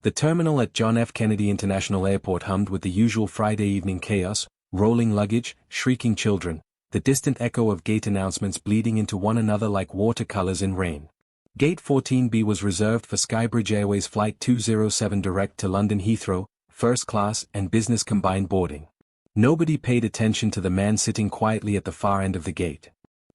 The terminal at John F. Kennedy International Airport hummed with the usual Friday evening chaos, rolling luggage, shrieking children, the distant echo of gate announcements bleeding into one another like watercolors in rain. Gate 14B was reserved for Skybridge Airways Flight 207 direct to London Heathrow, first class and business combined boarding. Nobody paid attention to the man sitting quietly at the far end of the gate.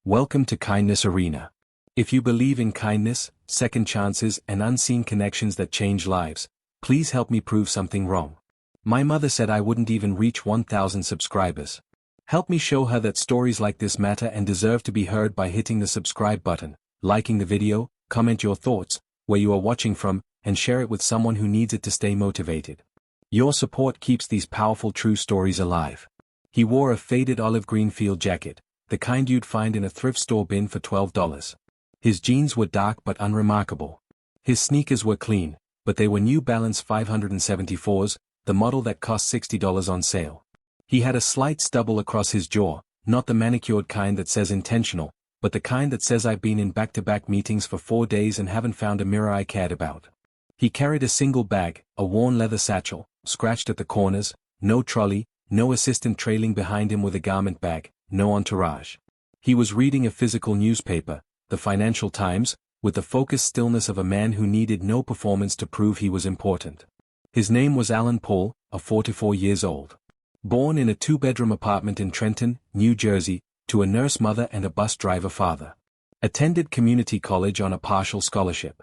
Welcome to Kindness Arena. If you believe in kindness, second chances and unseen connections that change lives, please help me prove something wrong. My mother said I wouldn't even reach 1,000 subscribers. Help me show her that stories like this matter and deserve to be heard by hitting the subscribe button, liking the video, comment your thoughts, where you are watching from, and share it with someone who needs it to stay motivated. Your support keeps these powerful true stories alive. He wore a faded olive green field jacket, the kind you'd find in a thrift store bin for $12. His jeans were dark but unremarkable. His sneakers were clean, but they were New Balance 574s, the model that cost $60 on sale. He had a slight stubble across his jaw, not the manicured kind that says intentional, but the kind that says I've been in back-to-back meetings for 4 days and haven't found a mirror I cared about. He carried a single bag, a worn leather satchel, scratched at the corners, no trolley, no assistant trailing behind him with a garment bag, no entourage. He was reading a physical newspaper, the Financial Times, with the focused stillness of a man who needed no performance to prove he was important. His name was Alan Paul, 44 years old. Born in a 2-bedroom apartment in Trenton, New Jersey, to a nurse mother and a bus driver father. Attended community college on a partial scholarship.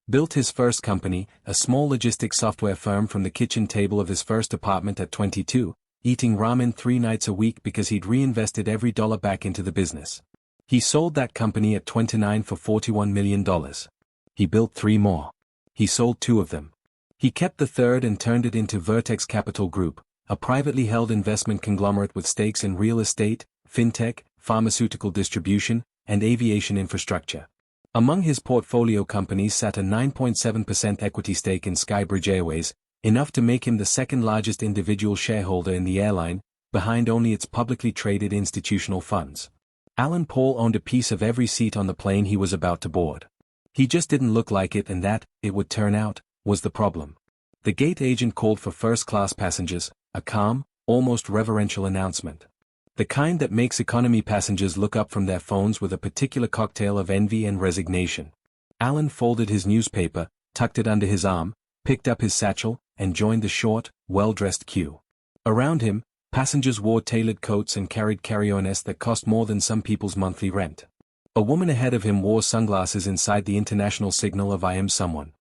Built his first company, a small logistics software firm from the kitchen table of his first apartment at 22, eating ramen 3 nights a week because he'd reinvested every dollar back into the business. He sold that company at 29 for $41 million. He built 3 more. He sold 2 of them. He kept the third and turned it into Vertex Capital Group, a privately held investment conglomerate with stakes in real estate, fintech, pharmaceutical distribution, and aviation infrastructure. Among his portfolio companies sat a 9.7% equity stake in Skybridge Airways, enough to make him the second largest individual shareholder in the airline, behind only its publicly traded institutional funds. Alan Paul owned a piece of every seat on the plane he was about to board. He just didn't look like it, and that, it would turn out, was the problem. The gate agent called for first-class passengers, a calm, almost reverential announcement. The kind that makes economy passengers look up from their phones with a particular cocktail of envy and resignation. Alan folded his newspaper, tucked it under his arm, picked up his satchel, and joined the short, well-dressed queue. Around him, passengers wore tailored coats and carried carry-ons that cost more than some people's monthly rent. A woman ahead of him wore sunglasses inside the international signal of I am someone.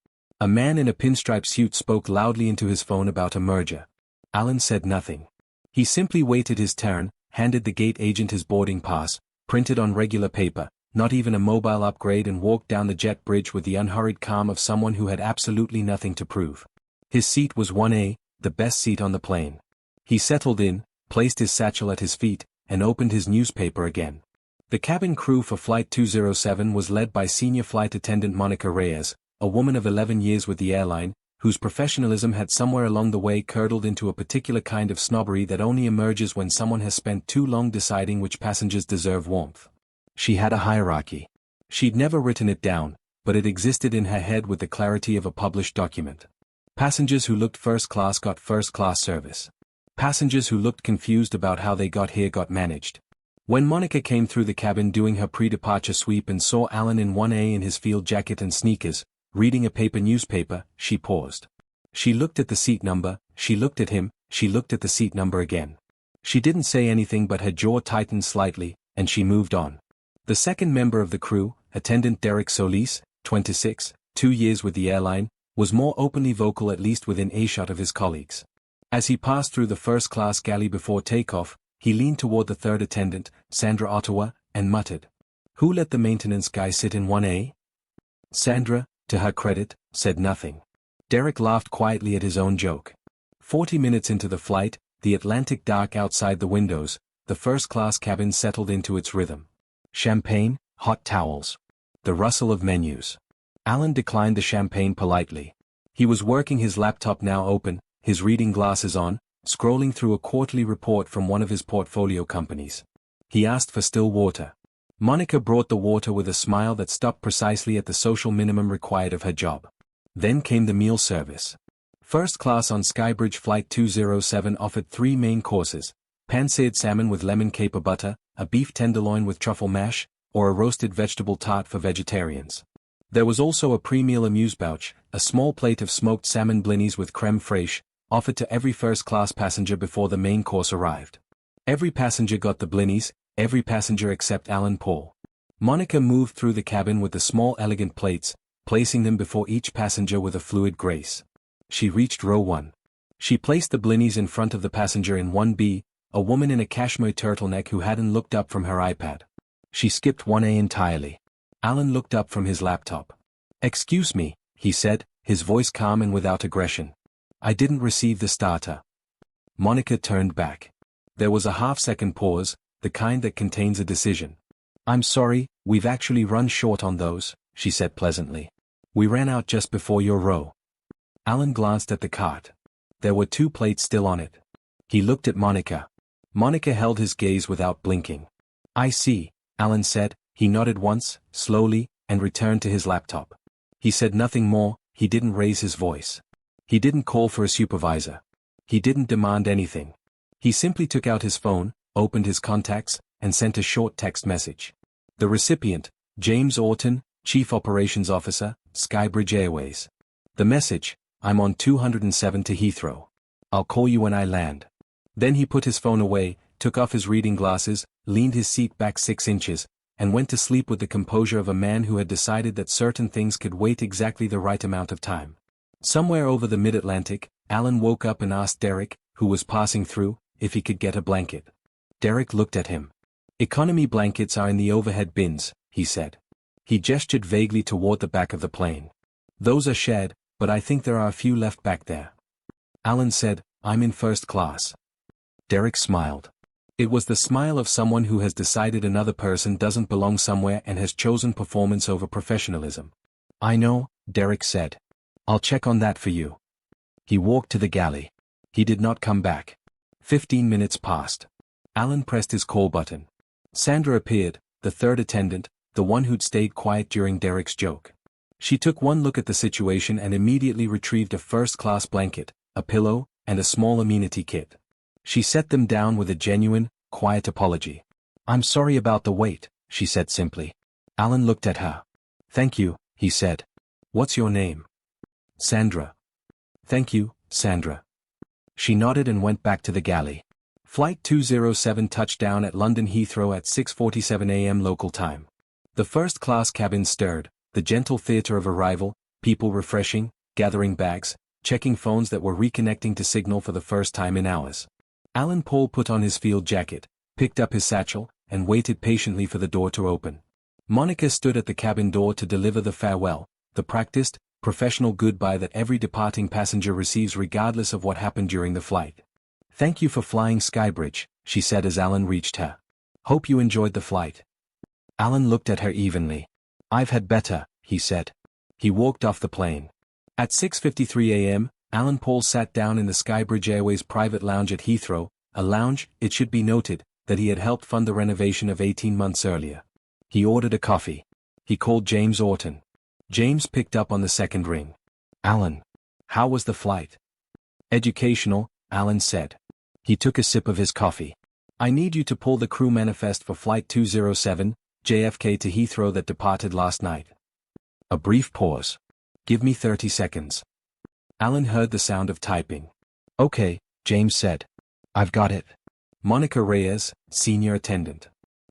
A man in a pinstripe suit spoke loudly into his phone about a merger. Alan said nothing. He simply waited his turn, handed the gate agent his boarding pass, printed on regular paper, not even a mobile upgrade, and walked down the jet bridge with the unhurried calm of someone who had absolutely nothing to prove. His seat was 1A, the best seat on the plane. He settled in, placed his satchel at his feet, and opened his newspaper again. The cabin crew for Flight 207 was led by Senior Flight Attendant Monica Reyes, a woman of 11 years with the airline, whose professionalism had somewhere along the way curdled into a particular kind of snobbery that only emerges when someone has spent too long deciding which passengers deserve warmth. She had a hierarchy. She'd never written it down, but it existed in her head with the clarity of a published document. Passengers who looked first class got first-class service. Passengers who looked confused about how they got here got managed. When Monica came through the cabin doing her pre-departure sweep and saw Alan in 1A in his field jacket and sneakers, reading a paper newspaper, she paused. She looked at the seat number, she looked at him, she looked at the seat number again. She didn't say anything, but her jaw tightened slightly, and she moved on. The second member of the crew, Attendant Derek Solis, 26, 2 years with the airline, was more openly vocal, at least within earshot of his colleagues. As he passed through the first-class galley before takeoff, he leaned toward the third attendant, Sandra Ottawa, and muttered, "Who let the maintenance guy sit in 1A?" Sandra, to her credit, said nothing. Derek laughed quietly at his own joke. 40 minutes into the flight, the Atlantic dark outside the windows, the first-class cabin settled into its rhythm. Champagne, hot towels. The rustle of menus. Alan declined the champagne politely. He was working his laptop now open, his reading glasses on, scrolling through a quarterly report from one of his portfolio companies. He asked for still water. Monica brought the water with a smile that stopped precisely at the social minimum required of her job. Then came the meal service. First class on Skybridge Flight 207 offered 3 main courses: pan-seared salmon with lemon caper butter, a beef tenderloin with truffle mash, or a roasted vegetable tart for vegetarians. There was also a pre-meal amuse-bouche, a small plate of smoked salmon blinis with creme fraiche, offered to every first-class passenger before the main course arrived. Every passenger got the blinis, every passenger except Alan Paul. Monica moved through the cabin with the small elegant plates, placing them before each passenger with a fluid grace. She reached row 1. She placed the blinis in front of the passenger in 1B, a woman in a cashmere turtleneck who hadn't looked up from her iPad. She skipped 1A entirely. Alan looked up from his laptop. "Excuse me," he said, his voice calm and without aggression. "I didn't receive the starter." Monica turned back. There was a half-second pause, the kind that contains a decision. "I'm sorry, we've actually run short on those," she said pleasantly. "We ran out just before your row." Alan glanced at the cart. There were 2 plates still on it. He looked at Monica. Monica held his gaze without blinking. "I see," Alan said. He nodded once, slowly, and returned to his laptop. He said nothing more. He didn't raise his voice. He didn't call for a supervisor. He didn't demand anything. He simply took out his phone, opened his contacts, and sent a short text message. The recipient, James Orton, Chief Operations Officer, Skybridge Airways. The message: "I'm on 207 to Heathrow. I'll call you when I land." Then he put his phone away, took off his reading glasses, leaned his seat back 6 inches, and went to sleep with the composure of a man who had decided that certain things could wait exactly the right amount of time. Somewhere over the mid-Atlantic, Alan woke up and asked Derek, who was passing through, if he could get a blanket. Derek looked at him. "Economy blankets are in the overhead bins," he said. He gestured vaguely toward the back of the plane. "Those are shared, but I think there are a few left back there." Alan said, "I'm in first class." Derek smiled. It was the smile of someone who has decided another person doesn't belong somewhere and has chosen performance over professionalism. "I know," Derek said. "I'll check on that for you." He walked to the galley. He did not come back. 15 minutes passed. Alan pressed his call button. Sandra appeared, the third attendant, the one who'd stayed quiet during Derek's joke. She took one look at the situation and immediately retrieved a first-class blanket, a pillow, and a small amenity kit. She set them down with a genuine, quiet apology. "I'm sorry about the wait," she said simply. Alan looked at her. "Thank you," he said. "What's your name?" "Sandra." "Thank you, Sandra." She nodded and went back to the galley. Flight 207 touched down at London Heathrow at 6:47 a.m. local time. The first-class cabin stirred, the gentle theatre of arrival, people refreshing, gathering bags, checking phones that were reconnecting to signal for the first time in hours. Alan Paul put on his field jacket, picked up his satchel, and waited patiently for the door to open. Monica stood at the cabin door to deliver the farewell, the practiced, professional goodbye that every departing passenger receives regardless of what happened during the flight. "Thank you for flying Skybridge," she said as Alan reached her. "Hope you enjoyed the flight." Alan looked at her evenly. "I've had better," he said. He walked off the plane. At 6:53 a.m., Alan Paul sat down in the Skybridge Airways private lounge at Heathrow, a lounge, it should be noted, that he had helped fund the renovation of 18 months earlier. He ordered a coffee. He called James Orton. James picked up on the second ring. "Alan. How was the flight?" "Educational," Alan said. He took a sip of his coffee. "I need you to pull the crew manifest for Flight 207, JFK to Heathrow that departed last night." A brief pause. "Give me 30 seconds. Alan heard the sound of typing. "Okay," James said. "I've got it." Monica Reyes, senior attendant.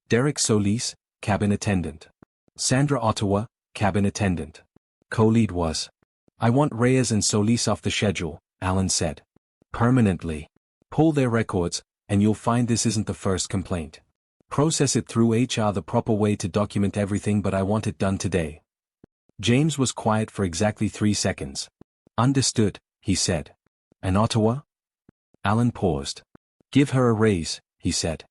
Derek Solis, cabin attendant. Sandra Ottawa, cabin attendant. Co-lead was. "I want Reyes and Solis off the schedule," Alan said. "Permanently. Pull their records, and you'll find this isn't the first complaint. Process it through HR the proper way to document everything, but I want it done today." James was quiet for exactly 3 seconds. "Understood," he said. "And Ottawa?" Alan paused. "Give her a raise," he said.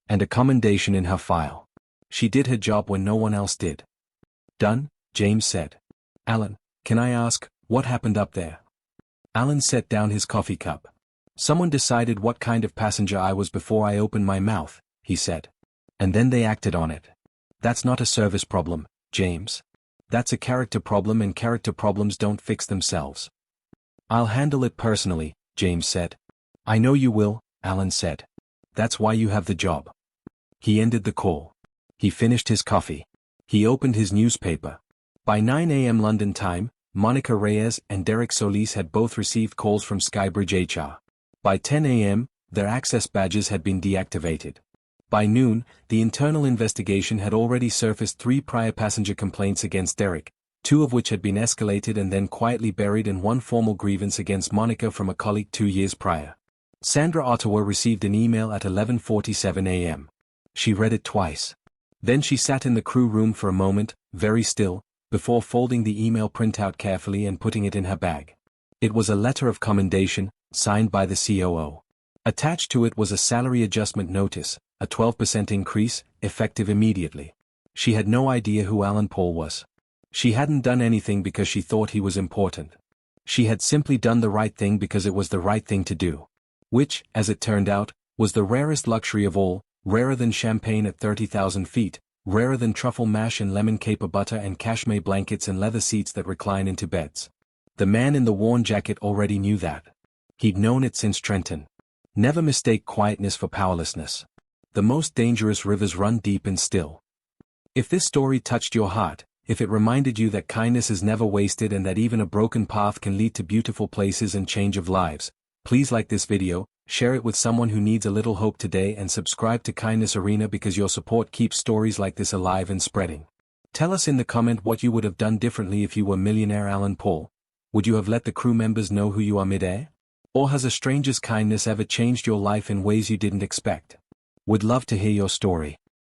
"And a commendation in her file. She did her job when no one else did." "Done," James said. "Alan, can I ask, what happened up there?" Alan set down his coffee cup. "Someone decided what kind of passenger I was before I opened my mouth," he said. "And then they acted on it. That's not a service problem, James. That's a character problem, and character problems don't fix themselves." I'll handle it personally, James said. I know you will, Alan said. That's why you have the job. He ended the call. He finished his coffee. He opened his newspaper. By 9 a.m. London time, Monica Reyes and Derek Solis had both received calls from Skybridge HR. By 10 a.m., their access badges had been deactivated. By noon, the internal investigation had already surfaced 3 prior passenger complaints against Derek, 2 of which had been escalated and then quietly buried, and 1 formal grievance against Monica from a colleague 2 years prior. Sandra Ottawa received an email at 11:47 a.m. She read it twice. Then she sat in the crew room for a moment, very still, before folding the email printout carefully and putting it in her bag. It was a letter of commendation, signed by the COO. Attached to it was a salary adjustment notice, a 12% increase, effective immediately. She had no idea who Alan Paul was. She hadn't done anything because she thought he was important. She had simply done the right thing because it was the right thing to do. Which, as it turned out, was the rarest luxury of all, rarer than champagne at 30,000 feet, rarer than truffle mash and lemon caper butter and cashmere blankets and leather seats that recline into beds. The man in the worn jacket already knew that. He'd known it since Trenton. Never mistake quietness for powerlessness. The most dangerous rivers run deep and still. If this story touched your heart, if it reminded you that kindness is never wasted and that even a broken path can lead to beautiful places and change of lives, please like this video, share it with someone who needs a little hope today, and subscribe to Kindness Arena because your support keeps stories like this alive and spreading. Tell us in the comment what you would have done differently if you were millionaire Alan Paul. Would you have let the crew members know who you are mid-air? Or has a stranger's kindness ever changed your life in ways you didn't expect? Would love to hear your story.